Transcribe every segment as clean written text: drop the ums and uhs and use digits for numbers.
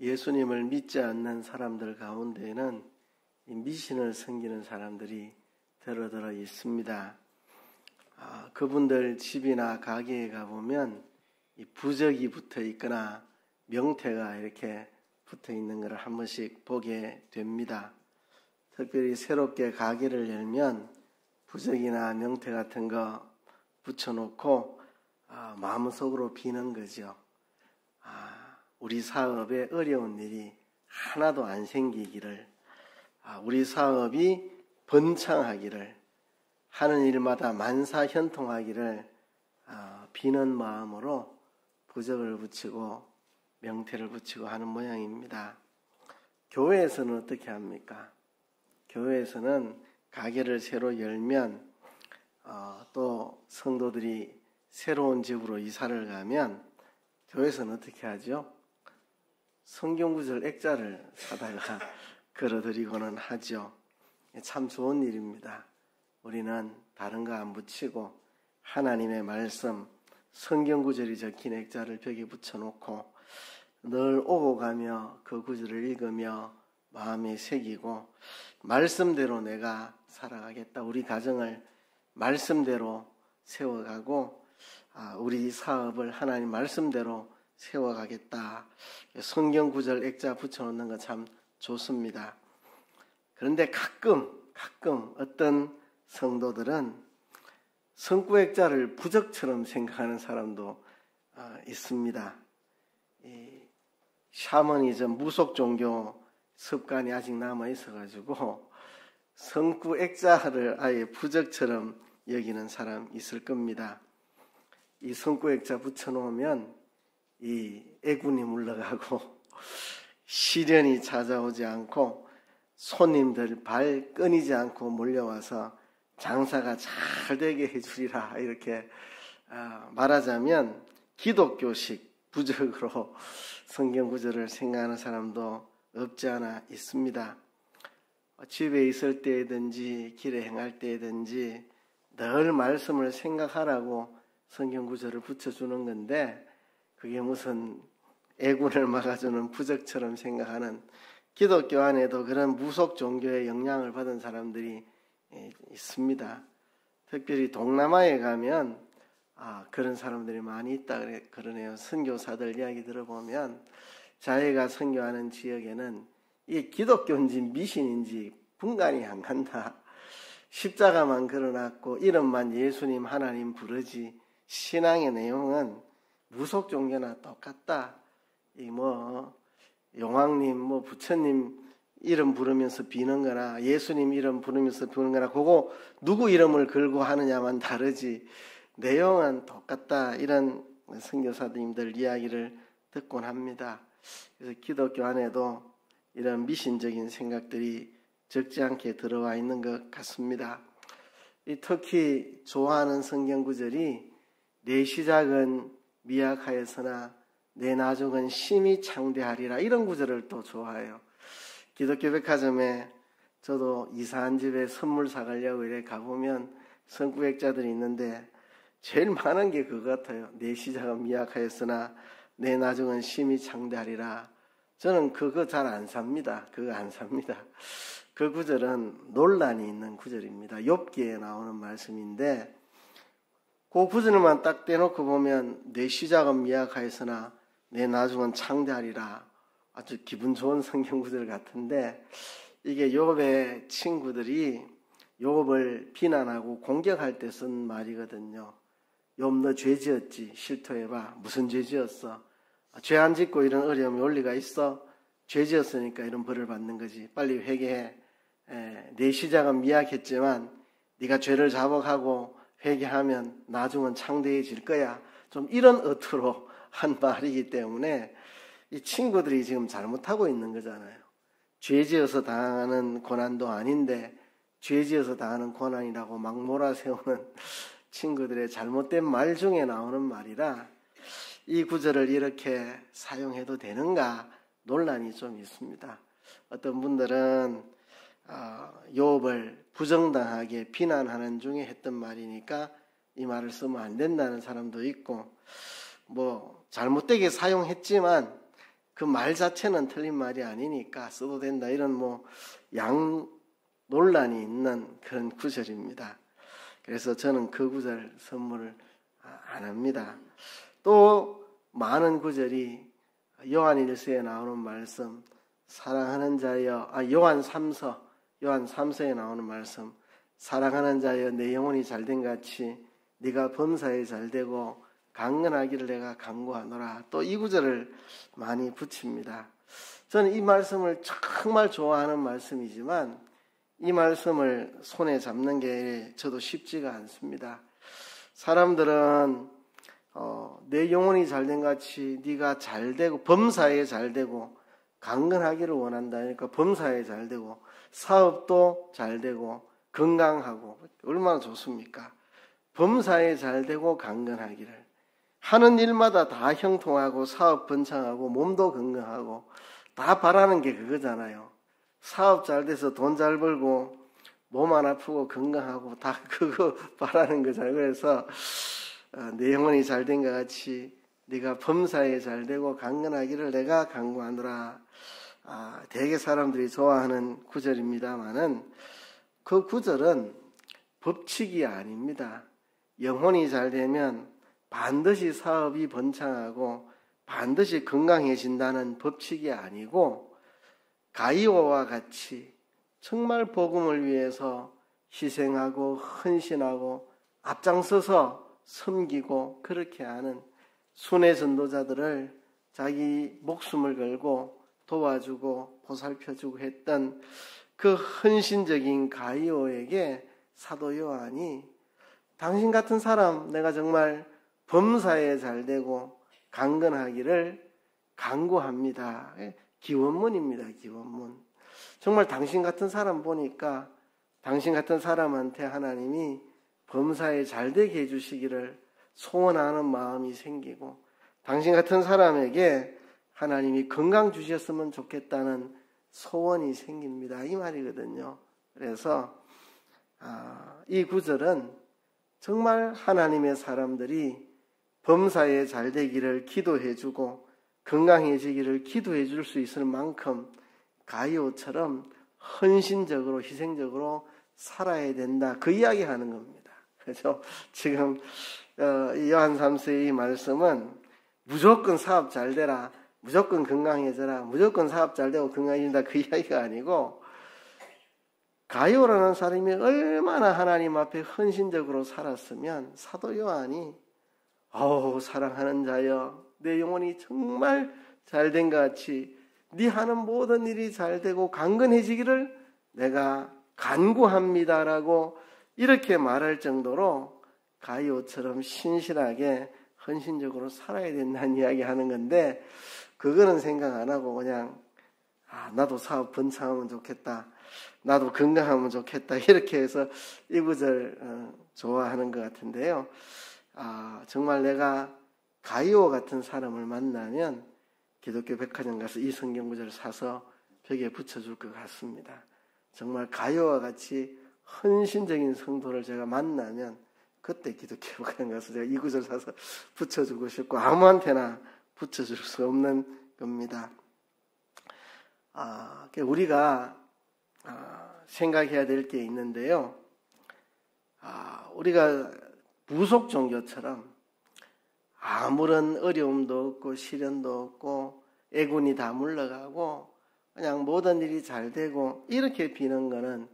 예수님을 믿지 않는 사람들 가운데에는 이 미신을 섬기는 사람들이 들어 있습니다. 그분들 집이나 가게에 가보면 이 부적이 붙어 있거나 명태가 이렇게 붙어 있는 것을 한 번씩 보게 됩니다. 특별히 새롭게 가게를 열면 부적이나 명태 같은 거 붙여놓고 마음속으로 비는 거죠. 우리 사업에 어려운 일이 하나도 안 생기기를, 우리 사업이 번창하기를, 하는 일마다 만사현통하기를 비는 마음으로 부적을 붙이고 명태를 붙이고 하는 모양입니다. 교회에서는 어떻게 합니까? 교회에서는 가게를 새로 열면 또 성도들이 새로운 집으로 이사를 가면 교회에서는 어떻게 하죠? 성경구절 액자를 사다가 걸어드리고는 하죠. 참 좋은 일입니다. 우리는 다른 거 안 붙이고 하나님의 말씀, 성경구절이 적힌 액자를 벽에 붙여놓고 늘 오고 가며 그 구절을 읽으며 마음에 새기고 말씀대로 내가 살아가겠다. 우리 가정을 말씀대로 세워가고 우리 사업을 하나님 말씀대로 세워가겠다. 성경구절 액자 붙여놓는 거 참 좋습니다. 그런데 가끔 어떤 성도들은 성구액자를 부적처럼 생각하는 사람도 있습니다. 이 샤머니즘 무속 종교 습관이 아직 남아 있어가지고 성구액자를 아예 부적처럼 여기는 사람 있을 겁니다. 이 성구액자 붙여놓으면 이 애군이 물러가고 시련이 찾아오지 않고 손님들 발 끊이지 않고 몰려와서 장사가 잘 되게 해주리라, 이렇게 말하자면 기독교식 부적으로 성경구절을 생각하는 사람도 없지 않아 있습니다. 집에 있을 때든지 길에 행할 때든지 늘 말씀을 생각하라고 성경구절을 붙여주는 건데 그게 무슨 애군을 막아주는 부적처럼 생각하는, 기독교 안에도 그런 무속 종교의 영향을 받은 사람들이 있습니다. 특별히 동남아에 가면 그런 사람들이 많이 있다 그러네요. 선교사들 이야기 들어보면 자기가 선교하는 지역에는 이게 기독교인지 미신인지 분간이 안 간다. 십자가만 걸어놨고 이름만 예수님 하나님 부르지 신앙의 내용은 무속 종교나 똑같다. 이 용왕님 부처님 이름 부르면서 비는 거나 예수님 이름 부르면서 비는 거나 그거 누구 이름을 걸고 하느냐만 다르지 내용은 똑같다. 이런 선교사님들 이야기를 듣곤 합니다. 그래서 기독교 안에도 이런 미신적인 생각들이 적지 않게 들어와 있는 것 같습니다. 특히 좋아하는 성경구절이 내 시작은 미약하였으나 내 나중은 심히 창대하리라, 이런 구절을 또 좋아해요. 기독교 백화점에 저도 이사한 집에 선물 사가려고 이래 가보면 성구액자들이 있는데 제일 많은 게 그거 같아요. 내 시작은 미약하였으나 내 나중은 심히 창대하리라. 저는 그거 잘 안 삽니다. 그거 안 삽니다. 그 구절은 논란이 있는 구절입니다. 욥기에 나오는 말씀인데 그 구절만 딱 떼놓고 보면 내 시작은 미약하였으나 내 나중은 창대하리라. 아주 기분 좋은 성경 구절 같은데 이게 욥의 친구들이 욥을 비난하고 공격할 때 쓴 말이거든요. 욥 너 죄 지었지? 실토해봐. 무슨 죄 지었어? 죄 안 짓고 이런 어려움이 올 리가 있어? 죄 지었으니까 이런 벌을 받는 거지. 빨리 회개해. 내 시작은 미약했지만 네가 죄를 자복하고 회개하면 나중은 창대해질 거야. 좀 이런 어투로 한 말이기 때문에 이 친구들이 지금 잘못하고 있는 거잖아요. 죄 지어서 당하는 고난도 아닌데 죄 지어서 당하는 고난이라고 막 몰아세우는 친구들의 잘못된 말 중에 나오는 말이라 이 구절을 이렇게 사용해도 되는가 논란이 좀 있습니다. 어떤 분들은 욥을 부정당하게 비난하는 중에 했던 말이니까 이 말을 쓰면 안 된다는 사람도 있고 잘못되게 사용했지만 그 말 자체는 틀린 말이 아니니까 써도 된다. 이런 양 논란이 있는 그런 구절입니다. 그래서 저는 그 구절 선물을 안 합니다. 또 많은 구절이 요한 1서에 나오는 말씀, 사랑하는 자여, 요한 3서에 나오는 말씀, 사랑하는 자여 내 영혼이 잘된 같이 네가 범사에 잘되고 강건하기를 내가 간구하노라. 또 이 구절을 많이 붙입니다. 저는 이 말씀을 정말 좋아하는 말씀이지만 이 말씀을 손에 잡는 게 저도 쉽지가 않습니다. 사람들은 내 영혼이 잘된 같이 네가 잘되고 범사에 잘되고 강건하기를 원한다. 그러니까 범사에 잘되고 사업도 잘되고 건강하고 얼마나 좋습니까? 범사에 잘되고 강건하기를 하는 일마다 다 형통하고 사업 번창하고 몸도 건강하고 다 바라는 게 그거잖아요. 사업 잘 돼서 돈 잘 벌고 몸 안 아프고 건강하고 다 그거 바라는 거잖아요. 그래서 내 영혼이 잘된 것 같이 네가 범사에 잘되고 강건하기를 내가 간구하노라. 대개 사람들이 좋아하는 구절입니다마는 그 구절은 법칙이 아닙니다. 영혼이 잘되면 반드시 사업이 번창하고 반드시 건강해진다는 법칙이 아니고 가이오와 같이 정말 복음을 위해서 희생하고 헌신하고 앞장서서 섬기고 그렇게 하는 순회 전도자들을 자기 목숨을 걸고 도와주고 보살펴주고 했던 그 헌신적인 가이오에게 사도 요한이 당신 같은 사람 내가 정말 범사에 잘되고 강건하기를 간구합니다. 기원문입니다. 기원문. 정말 당신 같은 사람 보니까 당신 같은 사람한테 하나님이 범사에 잘되게 해주시기를 소원하는 마음이 생기고 당신 같은 사람에게 하나님이 건강 주셨으면 좋겠다는 소원이 생깁니다. 이 말이거든요. 그래서 이 구절은 정말 하나님의 사람들이 범사에 잘되기를 기도해주고 건강해지기를 기도해줄 수 있을 만큼 가이오처럼 헌신적으로 희생적으로 살아야 된다. 그 이야기하는 겁니다. 그렇죠? 지금 요한 3서의 이 말씀은 무조건 사업 잘 되라, 무조건 건강해져라, 무조건 사업 잘 되고 건강해진다 그 이야기가 아니고 가이오라는 사람이 얼마나 하나님 앞에 헌신적으로 살았으면 사도 요한이 사랑하는 자여 내 영혼이 정말 잘된 것 같이 네 하는 모든 일이 잘되고 강건해지기를 내가 간구합니다라고 이렇게 말할 정도로 가이오처럼 신실하게 헌신적으로 살아야 된다는 이야기 하는 건데 그거는 생각 안 하고 그냥 나도 사업 번창하면 좋겠다, 나도 건강하면 좋겠다 이렇게 해서 이 구절 좋아하는 것 같은데요. 정말 내가 가이오 같은 사람을 만나면 기독교 백화점 가서 이 성경 구절을 사서 벽에 붙여줄 것 같습니다. 정말 가이오와 같이 헌신적인 성도를 제가 만나면 그때 기독교 백화점 가서 제가 이 구절 사서 붙여주고 싶고 아무한테나 붙여줄 수 없는 겁니다. 우리가 생각해야 될 게 있는데요. 우리가 무속 종교처럼 아무런 어려움도 없고 시련도 없고 애군이 다 물러가고 그냥 모든 일이 잘 되고 이렇게 비는 거는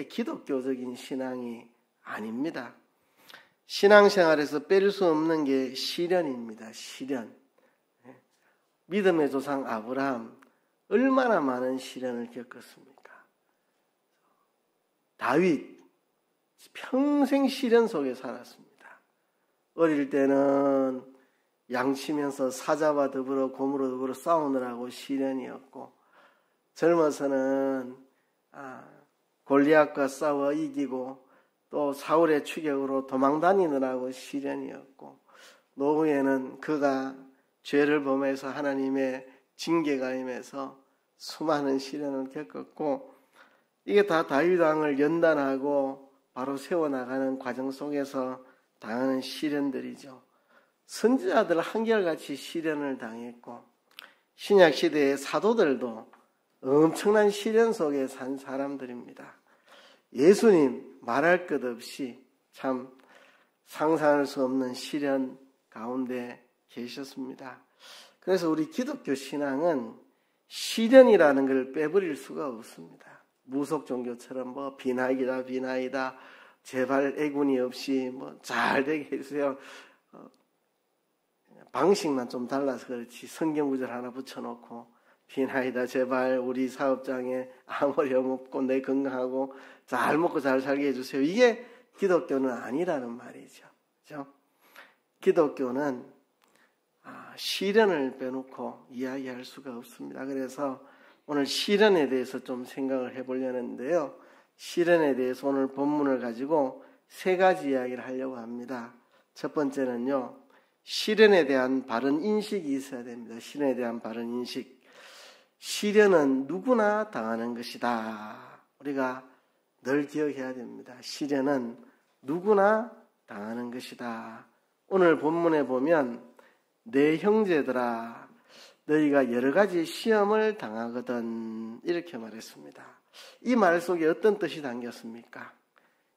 기독교적인 신앙이 아닙니다. 신앙생활에서 뺄 수 없는 게 시련입니다. 시련. 믿음의 조상 아브라함 얼마나 많은 시련을 겪었습니까? 다윗 평생 시련 속에 살았습니다. 어릴 때는 양치면서 사자와 더불어 곰으로 더불어 싸우느라고 시련이었고 젊어서는 골리앗과 싸워 이기고 또 사울의 추격으로 도망다니느라고 시련이었고 노후에는 그가 죄를 범해서 하나님의 징계가 임해서 수많은 시련을 겪었고 이게 다 다윗 왕을 연단하고 바로 세워나가는 과정 속에서 당하는 시련들이죠. 선지자들 한결같이 시련을 당했고 신약 시대의 사도들도 엄청난 시련 속에 산 사람들입니다. 예수님 말할 것 없이 참 상상할 수 없는 시련 가운데 계셨습니다. 그래서 우리 기독교 신앙은 시련이라는 걸 빼버릴 수가 없습니다. 무속 종교처럼 뭐 비나이다 제발 애군이 없이 뭐 잘 되게 해주세요. 방식만 좀 달라서 그렇지 성경 구절 하나 붙여놓고 비나이다 제발 우리 사업장에 아무 어려움 없고 내 건강하고 잘 먹고 잘 살게 해주세요. 이게 기독교는 아니라는 말이죠. 그렇죠? 기독교는 시련을 빼놓고 이야기할 수가 없습니다. 그래서 오늘 시련에 대해서 좀 생각을 해보려는데요. 시련에 대해서 오늘 본문을 가지고 3가지 이야기를 하려고 합니다. 첫 번째는요. 시련에 대한 바른 인식이 있어야 됩니다. 시련에 대한 바른 인식. 시련은 누구나 당하는 것이다. 우리가 늘 기억해야 됩니다. 시련은 누구나 당하는 것이다. 오늘 본문에 보면 내 형제들아 너희가 여러 가지 시험을 당하거든 이렇게 말했습니다. 이 말 속에 어떤 뜻이 담겼습니까?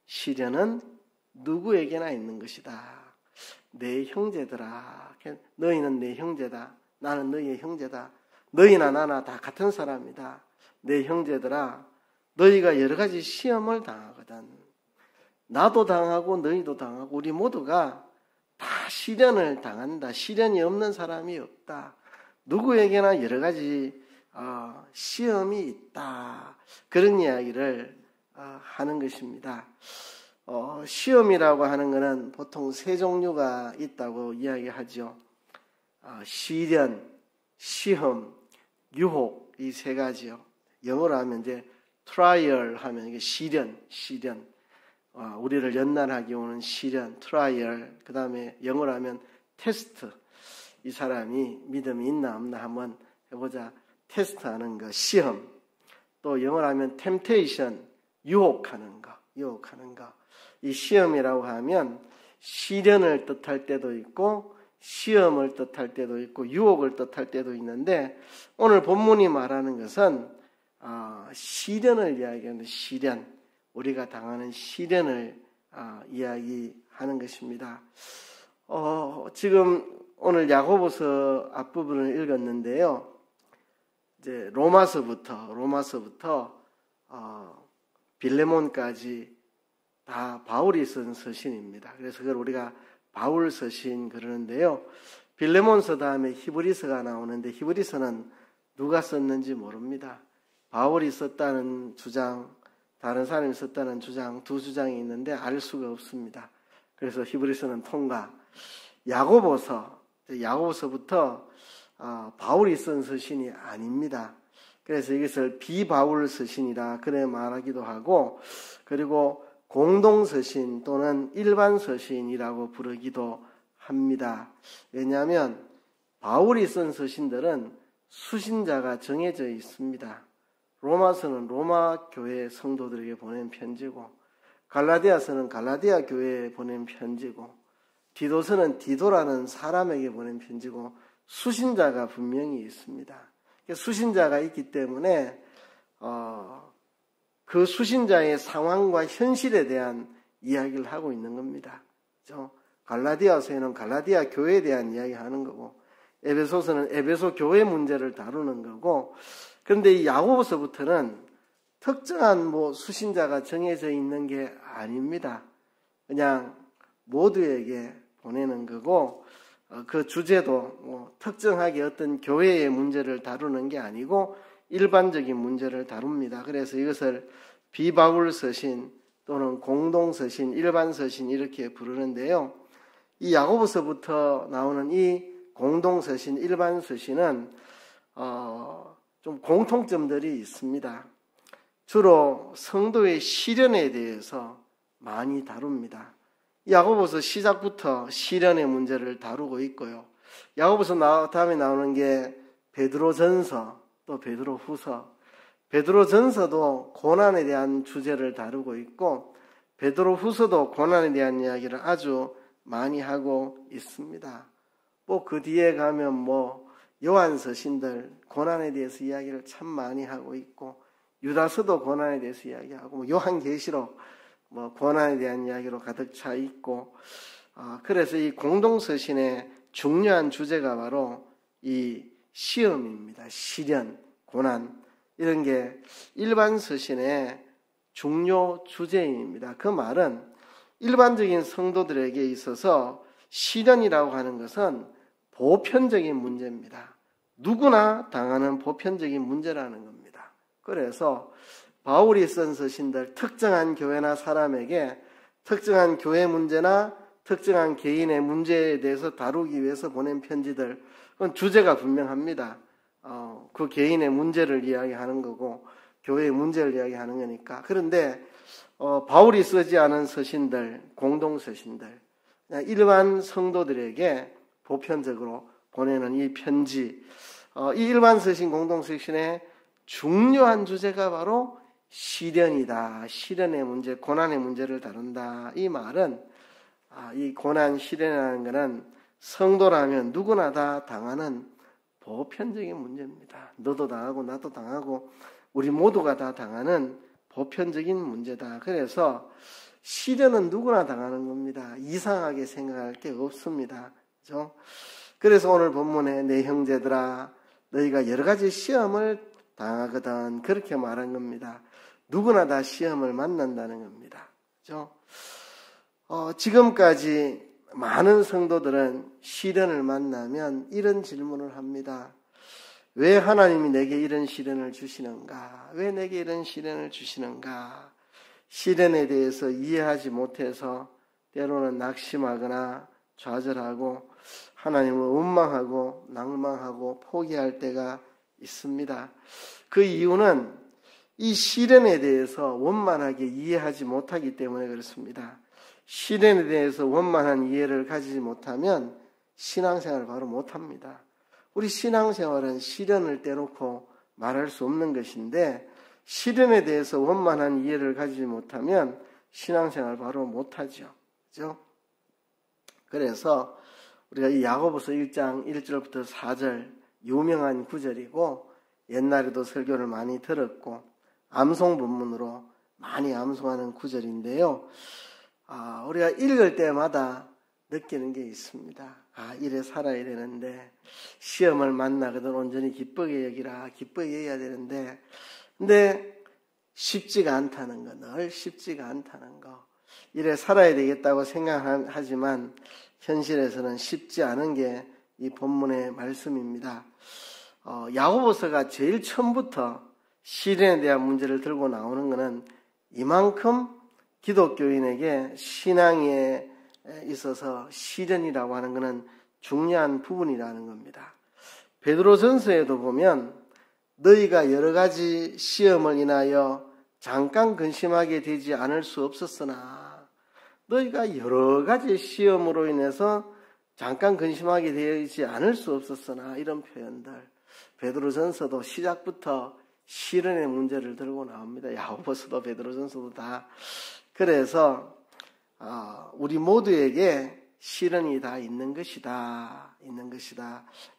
시련은 누구에게나 있는 것이다. 내 형제들아 너희는 내 형제다. 나는 너희의 형제다. 너희나 나나 다 같은 사람이다. 내 형제들아 너희가 여러 가지 시험을 당하거든. 나도 당하고 너희도 당하고 우리 모두가 다 시련을 당한다. 시련이 없는 사람이 없다. 누구에게나 여러 가지 시험이 있다. 그런 이야기를 하는 것입니다. 시험이라고 하는 것은 보통 3종류가 있다고 이야기하죠. 시련, 시험, 유혹 이 3가지요. 영어로 하면 이제 trial 하면 이게 시련. 우리를 연단하기 오는 시련, 트라이얼. 그 다음에 영어로 하면 테스트. 이 사람이 믿음이 있나 없나 한번 해보자. 테스트하는 거, 시험. 또 영어로 하면 템테이션, 유혹하는 거. 이 시험이라고 하면 시련을 뜻할 때도 있고 시험을 뜻할 때도 있고 유혹을 뜻할 때도 있는데 오늘 본문이 말하는 것은 시련을 이야기하는 시련. 우리가 당하는 시련을 이야기하는 것입니다. 지금 오늘 야고보서 앞부분을 읽었는데요. 이제 로마서부터 빌레몬까지 다 바울이 쓴 서신입니다. 그래서 그걸 우리가 바울 서신 그러는데요. 빌레몬서 다음에 히브리서가 나오는데 히브리서는 누가 썼는지 모릅니다. 바울이 썼다는 주장, 다른 사람이 썼다는 주장, 2주장이 있는데 알 수가 없습니다. 그래서 히브리서는 통과. 야고보서부터 바울이 쓴 서신이 아닙니다. 그래서 이것을 비바울 서신이라 그래 말하기도 하고 그리고 공동서신 또는 일반서신이라고 부르기도 합니다. 왜냐하면 바울이 쓴 서신들은 수신자가 정해져 있습니다. 로마서는 로마 교회 성도들에게 보낸 편지고 갈라디아서는 갈라디아 교회에 보낸 편지고 디도서는 디도라는 사람에게 보낸 편지고 수신자가 분명히 있습니다. 수신자가 있기 때문에 그 수신자의 상황과 현실에 대한 이야기를 하고 있는 겁니다. 그렇죠? 갈라디아서에는 갈라디아 교회에 대한 이야기하는 거고 에베소서는 에베소 교회 문제를 다루는 거고 그런데 이 야고보서부터는 특정한 수신자가 정해져 있는 게 아닙니다. 그냥 모두에게 보내는 거고 그 주제도 특정하게 어떤 교회의 문제를 다루는 게 아니고 일반적인 문제를 다룹니다. 그래서 이것을 비바울 서신 또는 공동서신, 일반서신 이렇게 부르는데요. 이 야고보서부터 나오는 이 공동서신, 일반서신은 좀 공통점들이 있습니다. 주로 성도의 시련에 대해서 많이 다룹니다. 야고보서 시작부터 시련의 문제를 다루고 있고요. 야고보서 다음에 나오는 게 베드로전서 또 베드로후서. 베드로전서도 고난에 대한 주제를 다루고 있고 베드로후서도 고난에 대한 이야기를 아주 많이 하고 있습니다. 그 뒤에 가면 요한서신들 고난에 대해서 이야기를 참 많이 하고 있고, 유다서도 고난에 대해서 이야기하고, 요한계시록 고난에 대한 이야기로 가득 차 있고, 그래서 이 공동서신의 중요한 주제가 바로 이 시험입니다. 시련, 고난, 이런 게 일반 서신의 중요 주제입니다. 그 말은 일반적인 성도들에게 있어서 시련이라고 하는 것은 보편적인 문제입니다. 누구나 당하는 보편적인 문제라는 겁니다. 그래서 바울이 쓴 서신들, 특정한 교회나 사람에게 특정한 교회 문제나 특정한 개인의 문제에 대해서 다루기 위해서 보낸 편지들, 그건 주제가 분명합니다. 그 개인의 문제를 이야기하는 거고 교회의 문제를 이야기하는 거니까. 그런데 바울이 쓰지 않은 서신들, 공동서신들, 그냥 일반 성도들에게 보편적으로 보내는 이 편지, 이 일반 서신, 공동서신의 중요한 주제가 바로 시련이다. 시련의 문제, 고난의 문제를 다룬다. 이 말은 이 고난, 시련이라는 것은 성도라면 누구나 다 당하는 보편적인 문제입니다. 너도 당하고 나도 당하고 우리 모두가 다 당하는 보편적인 문제다. 그래서 시련은 누구나 당하는 겁니다. 이상하게 생각할 게 없습니다. 그렇죠? 그래서 오늘 본문에 내 형제들아 너희가 여러 가지 시험을 당하거든, 그렇게 말한 겁니다. 누구나 다 시험을 만난다는 겁니다. 그렇죠? 지금까지 많은 성도들은 시련을 만나면 이런 질문을 합니다. 왜 하나님이 내게 이런 시련을 주시는가? 왜 내게 이런 시련을 주시는가? 시련에 대해서 이해하지 못해서 때로는 낙심하거나 좌절하고 하나님을 원망하고 낭망하고 포기할 때가 있습니다. 그 이유는 이 시련에 대해서 원만하게 이해하지 못하기 때문에 그렇습니다. 시련에 대해서 원만한 이해를 가지지 못하면 신앙생활을 바로 못합니다. 우리 신앙생활은 시련을 떼놓고 말할 수 없는 것인데 시련에 대해서 원만한 이해를 가지지 못하면 신앙생활을 바로 못하죠. 그렇죠? 그래서 우리가 이 야고보서 1장 1절부터 4절 유명한 구절이고 옛날에도 설교를 많이 들었고 암송 본문으로 많이 암송하는 구절인데요. 우리가 읽을 때마다 느끼는 게 있습니다. 이래 살아야 되는데, 시험을 만나거든 온전히 기쁘게 여기라, 기쁘게 여겨야 되는데, 근데 쉽지가 않다는 거, 늘 쉽지가 않다는 거. 이래 살아야 되겠다고 생각하지만 현실에서는 쉽지 않은 게 이 본문의 말씀입니다. 야고보서가 제일 처음부터 시련에 대한 문제를 들고 나오는 것은 이만큼 기독교인에게 신앙에 있어서 시련이라고 하는 것은 중요한 부분이라는 겁니다. 베드로전서에도 보면 너희가 여러 가지 시험을 인하여 잠깐 근심하게 되지 않을 수 없었으나, 너희가 여러 가지 시험으로 인해서 잠깐 근심하게 되지 않을 수 없었으나, 이런 표현들 베드로전서도 시작부터 시련의 문제를 들고 나옵니다. 야고보서도 베드로전서도 다. 그래서 우리 모두에게 시련이 다 있는 것이다.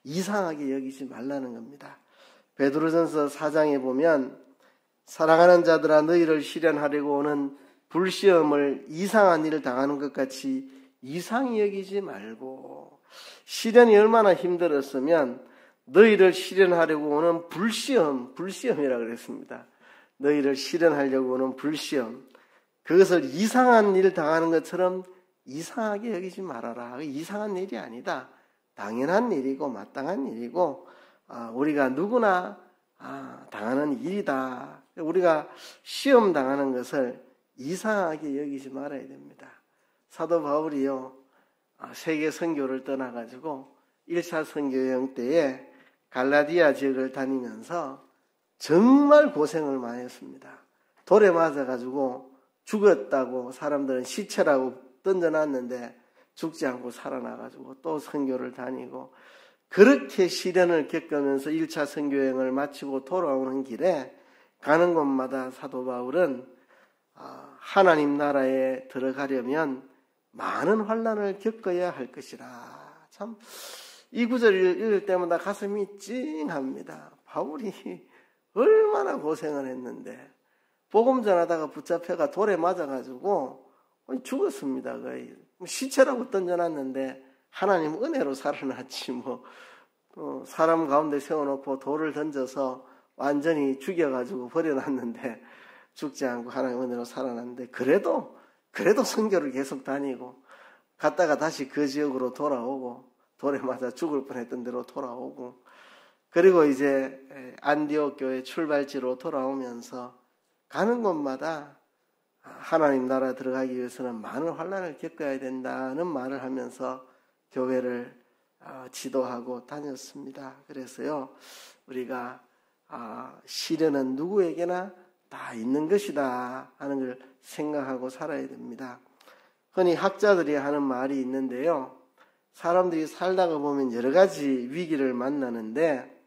이상하게 여기지 말라는 겁니다. 베드로전서 4장에 보면 사랑하는 자들아 너희를 시련하려고 오는 불시험을 이상한 일을 당하는 것 같이 이상히 여기지 말고, 시련이 얼마나 힘들었으면 너희를 시련하려고 오는 불시험이라고 그랬습니다. 너희를 시련하려고 오는 불시험, 그것을 이상한 일을 당하는 것처럼 이상하게 여기지 말아라. 이상한 일이 아니다. 당연한 일이고 마땅한 일이고 우리가 누구나 당하는 일이다. 우리가 시험 당하는 것을 이상하게 여기지 말아야 됩니다. 사도 바울이요, 세계 선교를 떠나가지고 1차 선교여행 때에 갈라디아 지역을 다니면서 정말 고생을 많이 했습니다. 돌에 맞아가지고 죽었다고 사람들은 시체라고 던져놨는데 죽지 않고 살아나가지고 또 선교를 다니고, 그렇게 시련을 겪으면서 1차 선교여행을 마치고 돌아오는 길에 가는 곳마다 사도 바울은 하나님 나라에 들어가려면 많은 환난을 겪어야 할 것이라. 참 이 구절을 읽을 때마다 가슴이 찡합니다. 바울이 얼마나 고생을 했는데 복음 전하다가 붙잡혀가 돌에 맞아가지고 죽었습니다. 거의 시체라고 던져놨는데 하나님 은혜로 살아났지 뭐 사람 가운데 세워놓고 돌을 던져서 완전히 죽여가지고 버려놨는데 죽지 않고 하나님 은혜로 살아났는데 그래도 선교를 계속 다니고 갔다가 다시 그 지역으로 돌아오고 돌에 맞아 죽을 뻔했던 데로 돌아오고 그리고 이제 안디옥 교회 출발지로 돌아오면서 가는 곳마다 하나님 나라 들어가기 위해서는 많은 환난을 겪어야 된다는 말을 하면서 교회를 지도하고 다녔습니다. 그래서요 우리가 시련은 누구에게나 다 있는 것이다 하는 걸 생각하고 살아야 됩니다. 흔히 학자들이 하는 말이 있는데요. 사람들이 살다가 보면 여러 가지 위기를 만나는데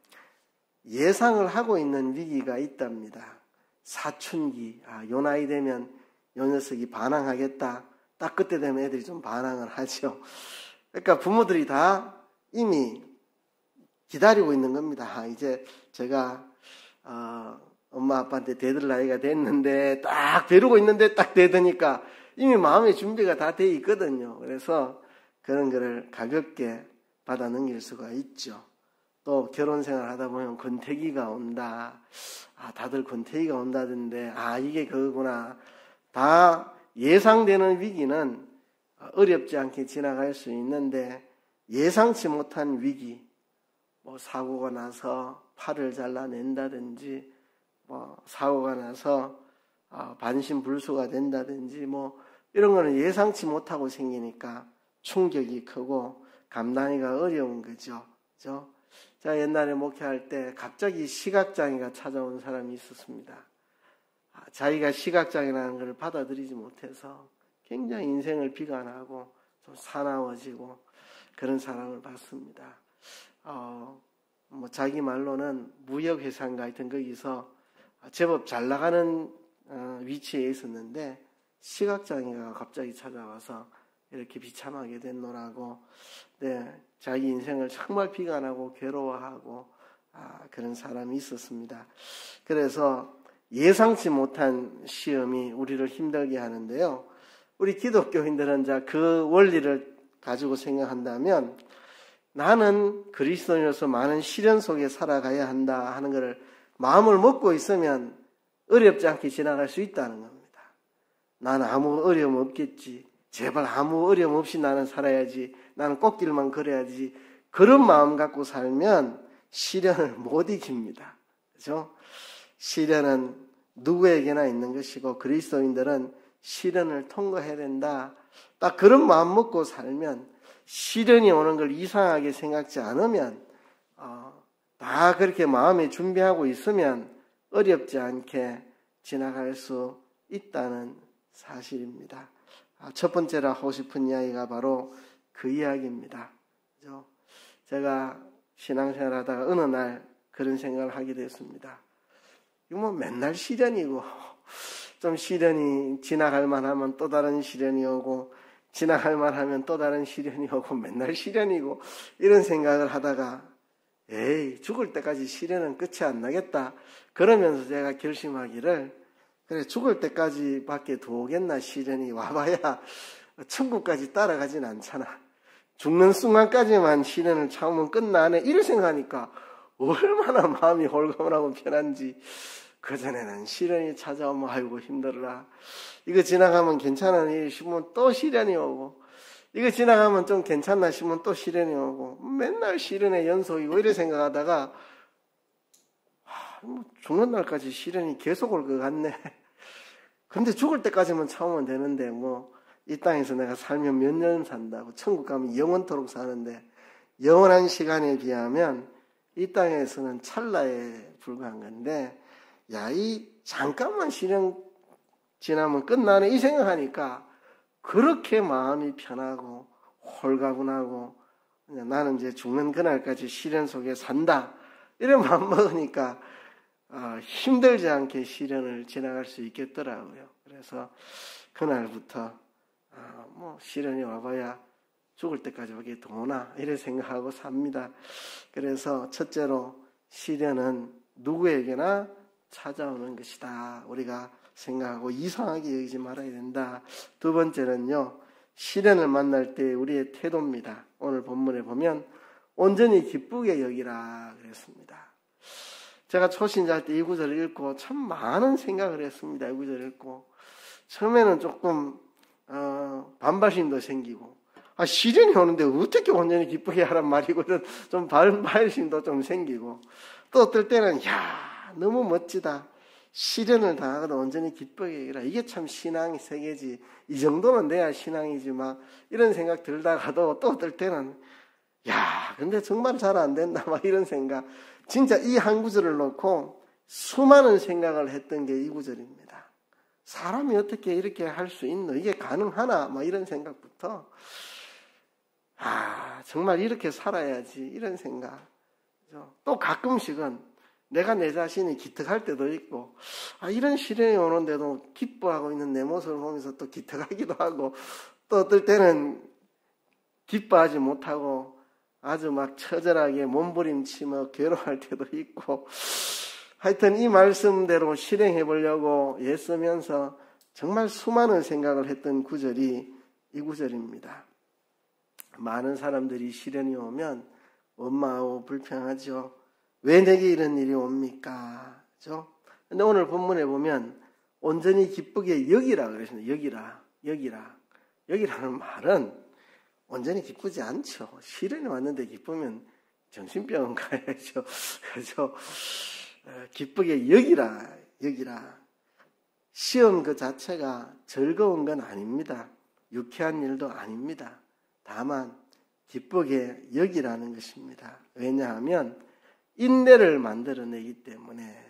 예상을 하고 있는 위기가 있답니다. 사춘기, 요 나이 되면 요 녀석이 반항하겠다. 딱 그때 되면 애들이 좀 반항을 하죠. 그러니까 부모들이 다 이미 기다리고 있는 겁니다. 이제 제가 엄마 아빠한테 대들 나이가 됐는데 딱 벼르고 있는데 딱 대드니까 이미 마음의 준비가 다 돼 있거든요. 그래서 그런 거를 가볍게 받아 넘길 수가 있죠. 또 결혼 생활 하다 보면 권태기가 온다. 다들 권태기가 온다던데 이게 그거구나. 다 예상되는 위기는 어렵지 않게 지나갈 수 있는데 예상치 못한 위기, 사고가 나서 팔을 잘라낸다든지 사고가 나서 반신불수가 된다든지 이런 거는 예상치 못하고 생기니까 충격이 크고 감당하기가 어려운 거죠. 그죠? 제가 옛날에 목회할 때 갑자기 시각장애가 찾아온 사람이 있었습니다. 자기가 시각장애라는 걸 받아들이지 못해서 굉장히 인생을 비관하고 좀 사나워지고 그런 사람을 봤습니다. 자기 말로는 무역회사인가 하여튼 거기서 제법 잘 나가는 위치에 있었는데 시각장애가 갑자기 찾아와서 이렇게 비참하게 됐노라고 자기 인생을 정말 비관하고 괴로워하고 그런 사람이 있었습니다. 그래서 예상치 못한 시험이 우리를 힘들게 하는데요. 우리 기독교인들은 그 원리를 가지고 생각한다면 나는 그리스도인으로서 많은 시련 속에 살아가야 한다 하는 것을 마음을 먹고 있으면 어렵지 않게 지나갈 수 있다는 겁니다. 나는 아무 어려움 없겠지. 제발 아무 어려움 없이 나는 살아야지. 나는 꽃길만 걸어야지. 그런 마음 갖고 살면 시련을 못 이깁니다. 그렇죠? 시련은 누구에게나 있는 것이고 그리스도인들은 시련을 통과해야 된다. 딱 그런 마음 먹고 살면 시련이 오는 걸 이상하게 생각지 않으면 다 그렇게 마음에 준비하고 있으면 어렵지 않게 지나갈 수 있다는 사실입니다. 첫 번째로 하고 싶은 이야기가 바로 그 이야기입니다. 그죠? 제가 신앙생활 하다가 어느 날 그런 생각을 하게 됐습니다. 이거 맨날 시련이고 좀 시련이 지나갈 만하면 또 다른 시련이 오고 지나갈 만하면 또 다른 시련이 오고 맨날 시련이고 이런 생각을 하다가 죽을 때까지 시련은 끝이 안 나겠다. 그러면서 제가 결심하기를 그래 죽을 때까지 밖에 두겠나 시련이 와봐야 천국까지 따라가진 않잖아. 죽는 순간까지만 시련을 참으면 끝나네. 이런 생각하니까 얼마나 마음이 홀가분하고 편한지. 그전에는 시련이 찾아오면 아이고 힘들어라. 이거 지나가면 괜찮은 일 싶으면 또 시련이 오고 이거 지나가면 좀 괜찮나 싶으면 또 시련이 오고 맨날 시련의 연속이고 이래 생각하다가 죽는 날까지 시련이 계속 올 것 같네. 근데 죽을 때까지만 참으면 되는데 이 땅에서 내가 살면 몇 년 산다고 천국 가면 영원토록 사는데 영원한 시간에 비하면 이 땅에서는 찰나에 불과한 건데 이 잠깐만 시련 지나면 끝나네 이 생각하니까 그렇게 마음이 편하고 홀가분하고 나는 이제 죽는 그날까지 시련 속에 산다 이런 마음 먹으니까 힘들지 않게 시련을 지나갈 수 있겠더라고요. 그래서 그날부터 시련이 와봐야 죽을 때까지밖에 더 오나 이렇게 생각하고 삽니다. 그래서 첫째로 시련은 누구에게나 찾아오는 것이다. 우리가 생각하고 이상하게 여기지 말아야 된다. 두 번째는요, 시련을 만날 때 우리의 태도입니다. 오늘 본문에 보면 온전히 기쁘게 여기라 그랬습니다. 제가 초신자 때 이 구절을 읽고 참 많은 생각을 했습니다. 이 구절을 읽고 처음에는 조금 반발심도 생기고 시련이 오는데 어떻게 온전히 기쁘게 하란 말이고 좀 반발심도 좀 생기고 또 어떨 때는 너무 멋지다. 시련을 당하고도 온전히 기쁘게 여기라. 이게 참 신앙의 세계지. 이 정도는 돼야 신앙이지 막 이런 생각 들다가도 또 어떨 때는 근데 정말 잘 안 된다 막 이런 생각. 진짜 이 한 구절을 놓고 수많은 생각을 했던 게 이 구절입니다. 사람이 어떻게 이렇게 할 수 있노? 이게 가능하나? 막 이런 생각부터 정말 이렇게 살아야지 이런 생각. 또 가끔씩은 내가 내 자신이 기특할 때도 있고 이런 시련이 오는데도 기뻐하고 있는 내 모습을 보면서 또 기특하기도 하고 또 어떨 때는 기뻐하지 못하고 아주 막 처절하게 몸부림치며 괴로워할 때도 있고 하여튼 이 말씀대로 실행해 보려고 애쓰면서 정말 수많은 생각을 했던 구절이 이 구절입니다. 많은 사람들이 시련이 오면 원망하고 불평하죠. 왜 내게 이런 일이 옵니까? 그죠? 근데 오늘 본문에 보면 온전히 기쁘게 여기라 그러셨는데 여기라는 말은 온전히 기쁘지 않죠. 시련이 왔는데 기쁘면 정신병원 가야죠. 그죠? 기쁘게 여기라. 시험 그 자체가 즐거운 건 아닙니다. 유쾌한 일도 아닙니다. 다만 기쁘게 여기라는 것입니다. 왜냐하면 인내를 만들어내기 때문에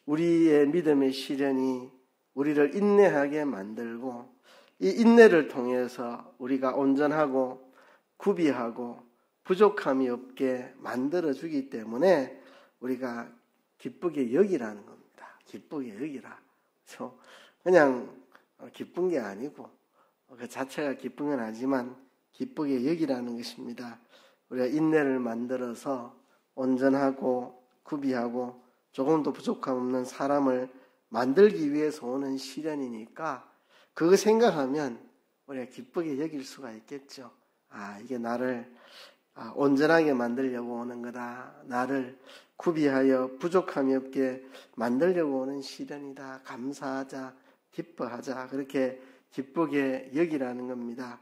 우리의 믿음의 시련이 우리를 인내하게 만들고 이 인내를 통해서 우리가 온전하고 구비하고 부족함이 없게 만들어주기 때문에 우리가 기쁘게 여기라는 겁니다. 기쁘게 여기라. 그냥 기쁜 게 아니고 그 자체가 기쁜 건 아니지만 기쁘게 여기라는 것입니다. 우리가 인내를 만들어서 온전하고 구비하고 조금도 부족함 없는 사람을 만들기 위해서 오는 시련이니까 그거 생각하면 우리가 기쁘게 여길 수가 있겠죠. 이게 나를 온전하게 만들려고 오는 거다. 나를 구비하여 부족함이 없게 만들려고 오는 시련이다. 감사하자, 기뻐하자. 그렇게 기쁘게 여기라는 겁니다.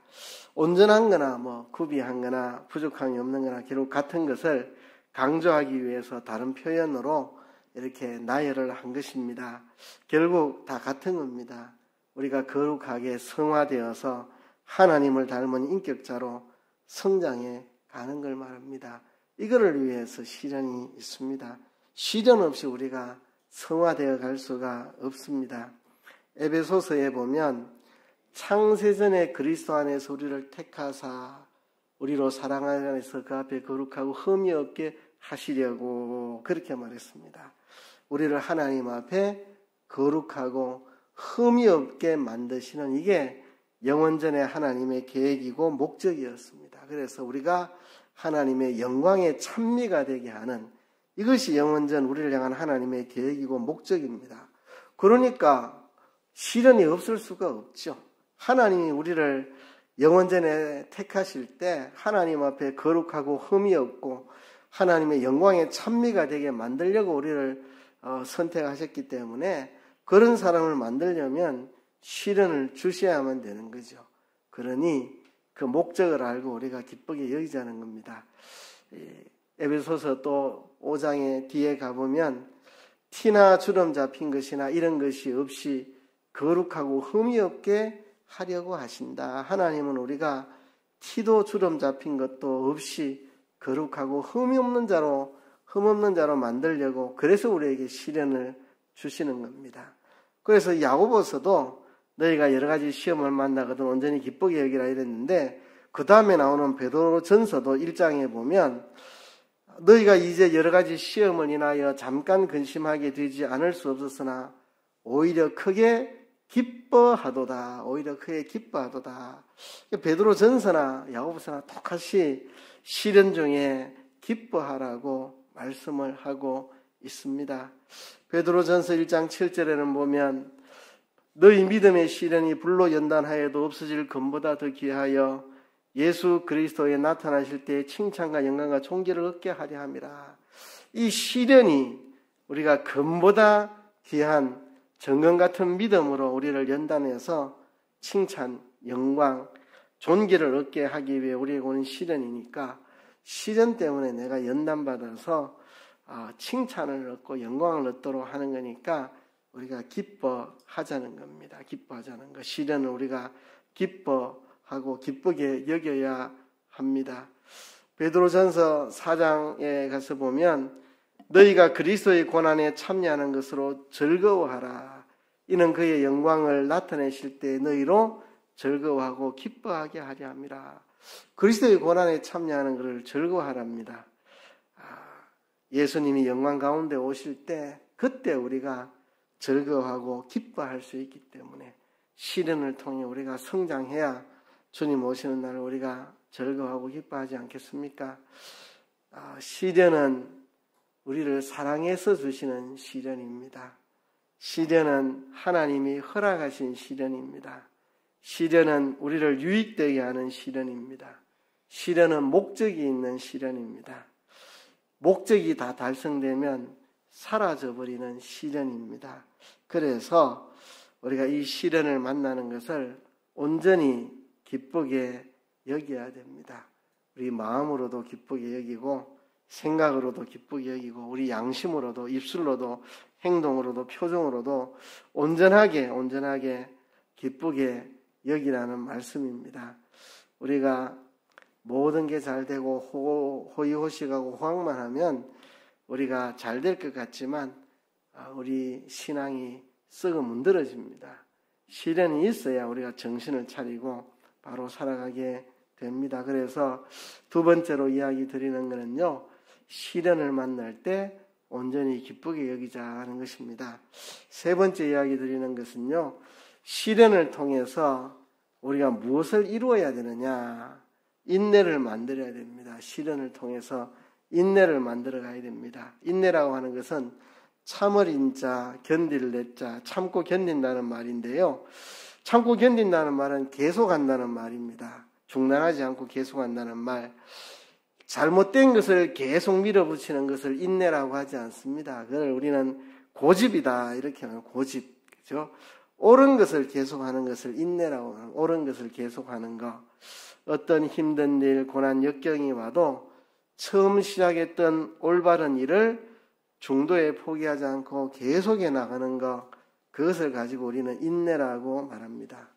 온전한 거나 구비한 거나 부족함이 없는 거나 결국 같은 것을 강조하기 위해서 다른 표현으로 이렇게 나열을 한 것입니다. 결국 다 같은 겁니다. 우리가 거룩하게 성화되어서 하나님을 닮은 인격자로 성장해 가는 걸 말합니다. 이거를 위해서 시련이 있습니다. 시련 없이 우리가 성화되어 갈 수가 없습니다. 에베소서에 보면 창세전에 그리스도 안에서 우리를 택하사 우리로 사랑 안에서 그 앞에 거룩하고 흠이 없게 하시려고 그렇게 말했습니다. 우리를 하나님 앞에 거룩하고 흠이 없게 만드시는 이게 영원전의 하나님의 계획이고 목적이었습니다. 그래서 우리가 하나님의 영광의 찬미가 되게 하는 이것이 영원전 우리를 향한 하나님의 계획이고 목적입니다. 그러니까 시련이 없을 수가 없죠. 하나님이 우리를 영원전에 택하실 때 하나님 앞에 거룩하고 흠이 없고 하나님의 영광의 찬미가 되게 만들려고 우리를 선택하셨기 때문에 그런 사람을 만들려면 시련을 주셔야만 되는 거죠. 그러니 그 목적을 알고 우리가 기쁘게 여기자는 겁니다. 에베소서 또 5장의 뒤에 가보면 티나 주름 잡힌 것이나 이런 것이 없이 거룩하고 흠이 없게 하려고 하신다. 하나님은 우리가 티도 주름 잡힌 것도 없이 거룩하고 흠이 없는 자로 흠 없는 자로 만들려고 그래서 우리에게 시련을 주시는 겁니다. 그래서 야고보서도 너희가 여러 가지 시험을 만나거든 온전히 기쁘게 여기라 이랬는데 그 다음에 나오는 베드로전서도 1장에 보면 너희가 이제 여러 가지 시험을 인하여 잠깐 근심하게 되지 않을 수 없었으나 오히려 크게 기뻐하도다. 오히려 그에 기뻐하도다. 베드로 전서나 야고보서나 똑같이 시련 중에 기뻐하라고 말씀을 하고 있습니다. 베드로 전서 1장 7절에는 보면 너희 믿음의 시련이 불로 연단하여도 없어질 금보다 더 귀하여 예수 그리스도에 나타나실 때 칭찬과 영광과 존귀를 얻게 하려 함이라. 이 시련이 우리가 금보다 귀한 정금 같은 믿음으로 우리를 연단해서 칭찬, 영광, 존귀를 얻게 하기 위해 우리에게 오는 시련이니까 시련 때문에 내가 연단받아서 칭찬을 얻고 영광을 얻도록 하는 거니까 우리가 기뻐하자는 겁니다. 기뻐하자는 것. 시련은 우리가 기뻐하고 기쁘게 여겨야 합니다. 베드로전서 4장에 가서 보면 너희가 그리스도의 고난에 참여하는 것으로 즐거워하라. 이는 그의 영광을 나타내실 때 너희로 즐거워하고 기뻐하게 하려 함이라. 그리스도의 고난에 참여하는 것을 즐거워하랍니다. 예수님이 영광 가운데 오실 때 그때 우리가 즐거워하고 기뻐할 수 있기 때문에 시련을 통해 우리가 성장해야 주님 오시는 날 우리가 즐거워하고 기뻐하지 않겠습니까? 시련은 우리를 사랑해서 주시는 시련입니다. 시련은 하나님이 허락하신 시련입니다. 시련은 우리를 유익되게 하는 시련입니다. 시련은 목적이 있는 시련입니다. 목적이 다 달성되면 사라져버리는 시련입니다. 그래서 우리가 이 시련을 만나는 것을 온전히 기쁘게 여겨야 됩니다. 우리 마음으로도 기쁘게 여기고 생각으로도 기쁘게 여기고 우리 양심으로도 입술로도 행동으로도 표정으로도 온전하게 기쁘게 여기라는 말씀입니다. 우리가 모든 게 잘 되고 호의호식하고 호황만 하면 우리가 잘 될 것 같지만 우리 신앙이 썩어 문드러집니다. 시련이 있어야 우리가 정신을 차리고 바로 살아가게 됩니다. 그래서 두 번째로 이야기 드리는 것은요, 시련을 만날 때 온전히 기쁘게 여기자 하는 것입니다. 세 번째 이야기 드리는 것은요, 시련을 통해서 우리가 무엇을 이루어야 되느냐, 인내를 만들어야 됩니다. 시련을 통해서 인내를 만들어 가야 됩니다. 인내라고 하는 것은 참을 인자, 견딜 내자, 참고 견딘다는 말인데요. 참고 견딘다는 말은 계속한다는 말입니다. 중단하지 않고 계속한다는 말. 잘못된 것을 계속 밀어붙이는 것을 인내라고 하지 않습니다. 그걸 우리는 고집이다 이렇게 하는 고집, 그죠? 옳은 것을 계속하는 것을 인내라고 하는, 옳은 것을 계속하는 것. 어떤 힘든 일, 고난, 역경이 와도 처음 시작했던 올바른 일을 중도에 포기하지 않고 계속해 나가는 것, 그것을 가지고 우리는 인내라고 말합니다.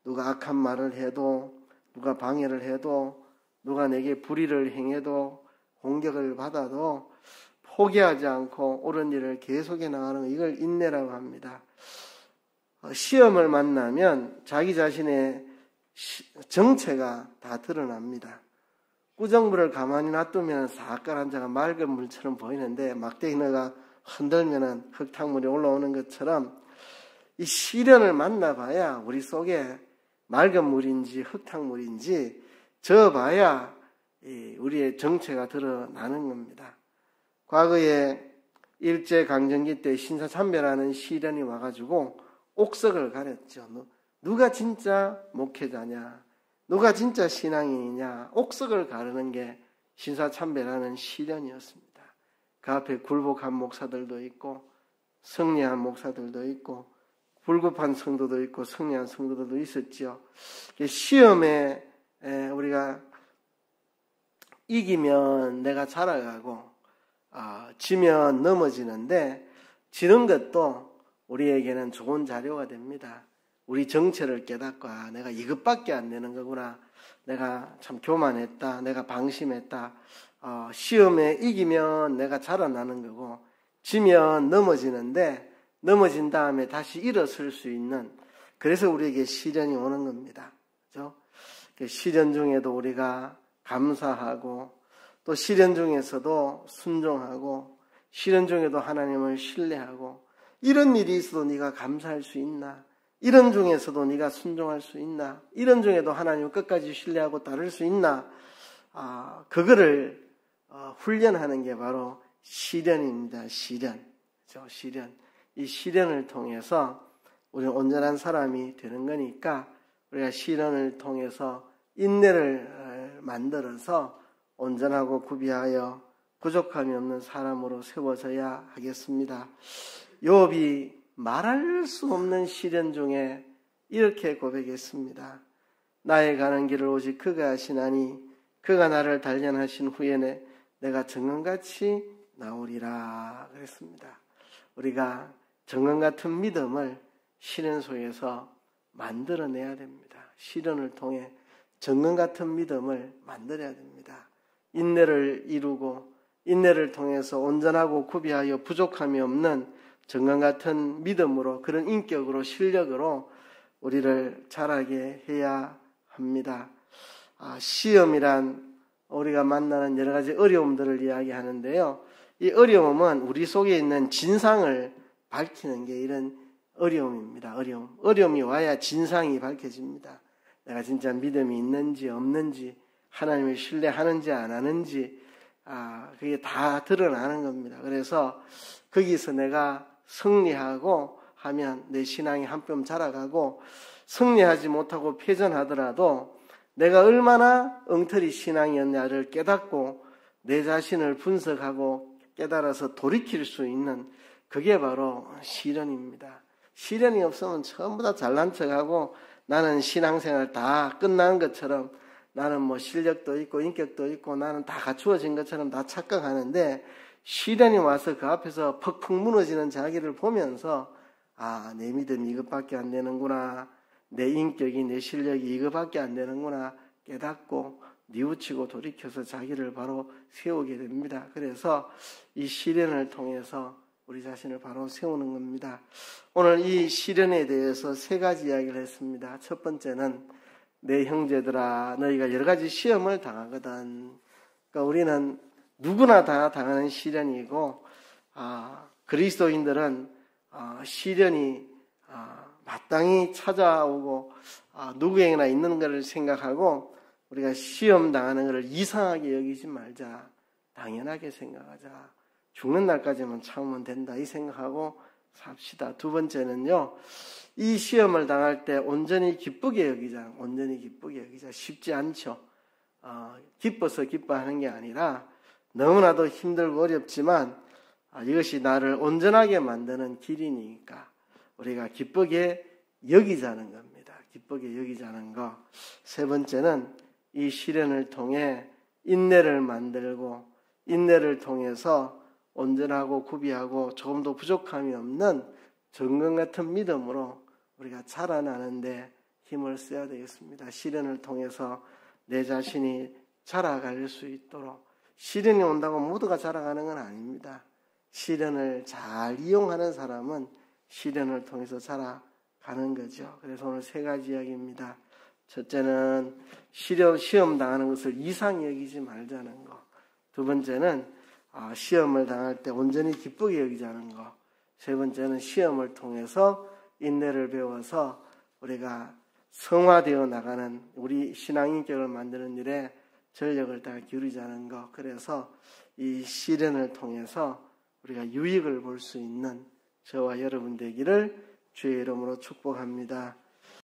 누가 악한 말을 해도, 누가 방해를 해도, 누가 내게 불의를 행해도, 공격을 받아도 포기하지 않고 옳은 일을 계속해 나가는 것, 이걸 인내라고 합니다. 시험을 만나면 자기 자신의 정체가 다 드러납니다. 꾸정물을 가만히 놔두면 사깔한 자가 맑은 물처럼 보이는데 막대기너가 흔들면 흙탕물이 올라오는 것처럼 이 시련을 만나봐야 우리 속에 맑은 물인지 흙탕물인지 저어봐야 우리의 정체가 드러나는 겁니다. 과거에 일제강점기 때 신사참배라는 시련이 와가지고 옥석을 가렸죠. 누가 진짜 목회자냐, 누가 진짜 신앙인이냐, 옥석을 가르는 게 신사참배라는 시련이었습니다. 그 앞에 굴복한 목사들도 있고 승리한 목사들도 있고 불급한 성도도 있고 승리한 성도들도 있었죠. 시험에 우리가 이기면 내가 자라가고 지면 넘어지는데 지는 것도 우리에게는 좋은 자료가 됩니다. 우리 정체를 깨닫고 내가 이것밖에 안 되는 거구나. 내가 참 교만했다. 내가 방심했다. 시험에 이기면 내가 자라나는 거고 지면 넘어지는데 넘어진 다음에 다시 일어설 수 있는, 그래서 우리에게 시련이 오는 겁니다. 그렇죠? 시련 중에도 우리가 감사하고 또 시련 중에서도 순종하고 시련 중에도 하나님을 신뢰하고 이런 일이 있어도 네가 감사할 수 있나? 이런 중에서도 네가 순종할 수 있나? 이런 중에도 하나님을 끝까지 신뢰하고 따를 수 있나? 그거를 훈련하는 게 바로 시련입니다. 시련. 시련. 이 시련을 통해서 우리는 온전한 사람이 되는 거니까 우리가 시련을 통해서 인내를 만들어서 온전하고 구비하여 부족함이 없는 사람으로 세워져야 하겠습니다. 욥이 말할 수 없는 시련 중에 이렇게 고백했습니다. 나의 가는 길을 오직 그가 아시나니 그가 나를 단련하신 후에는 내가 정금같이 나오리라 그랬습니다. 우리가 정금 같은 믿음을 시련 속에서 만들어내야 됩니다. 시련을 통해 정금 같은 믿음을 만들어야 됩니다. 인내를 이루고 인내를 통해서 온전하고 구비하여 부족함이 없는 정금 같은 믿음으로 그런 인격으로 실력으로 우리를 자라게 해야 합니다. 시험이란 우리가 만나는 여러 가지 어려움들을 이야기하는데요. 이 어려움은 우리 속에 있는 진상을 밝히는 게 이런 어려움입니다. 어려움이 와야 진상이 밝혀집니다. 내가 진짜 믿음이 있는지 없는지, 하나님을 신뢰하는지 안 하는지, 그게 다 드러나는 겁니다. 그래서 거기서 내가 승리하고 하면 내 신앙이 한 뼘 자라가고, 승리하지 못하고 패전하더라도 내가 얼마나 엉터리 신앙이었냐를 깨닫고 내 자신을 분석하고 깨달아서 돌이킬 수 있는 그게 바로 시련입니다. 시련이 없으면 전부 다 잘난 척하고 나는 신앙생활 다 끝난 것처럼, 나는 뭐 실력도 있고 인격도 있고 나는 다 갖추어진 것처럼 다 착각하는데, 시련이 와서 그 앞에서 퍽퍽 무너지는 자기를 보면서 내 믿음이 이것밖에 안 되는구나, 내 인격이 내 실력이 이것밖에 안 되는구나 깨닫고 뉘우치고 돌이켜서 자기를 바로 세우게 됩니다. 그래서 이 시련을 통해서 우리 자신을 바로 세우는 겁니다. 오늘 이 시련에 대해서 세 가지 이야기를 했습니다. 첫 번째는 내 형제들아 너희가 여러 가지 시험을 당하거든. 그러니까 우리는 누구나 다 당하는 시련이고, 그리스도인들은 시련이 마땅히 찾아오고 누구에게나 있는 것을 생각하고 우리가 시험 당하는 것을 이상하게 여기지 말자. 당연하게 생각하자. 죽는 날까지만 참으면 된다 이 생각하고 삽시다. 두 번째는요, 이 시험을 당할 때 온전히 기쁘게 여기자. 온전히 기쁘게 여기자. 쉽지 않죠. 기뻐서 기뻐하는 게 아니라 너무나도 힘들고 어렵지만 이것이 나를 온전하게 만드는 길이니까 우리가 기쁘게 여기자는 겁니다. 기쁘게 여기자는 거. 세 번째는 이 시련을 통해 인내를 만들고 인내를 통해서 온전하고 구비하고 조금도 부족함이 없는 정금 같은 믿음으로 우리가 자라나는데 힘을 써야 되겠습니다. 시련을 통해서 내 자신이 자라갈 수 있도록. 시련이 온다고 모두가 자라가는 건 아닙니다. 시련을 잘 이용하는 사람은 시련을 통해서 자라가는 거죠. 그래서 오늘 세 가지 이야기입니다. 첫째는 시험 당하는 것을 이상히 여기지 말자는 거. 두 번째는 시험을 당할 때 온전히 기쁘게 여기자는 거. 세 번째는 시험을 통해서 인내를 배워서 우리가 성화되어 나가는 우리 신앙인격을 만드는 일에 전력을 다 기울이자는 것. 그래서 이 시련을 통해서 우리가 유익을 볼 수 있는 저와 여러분 되기를 주의 이름으로 축복합니다.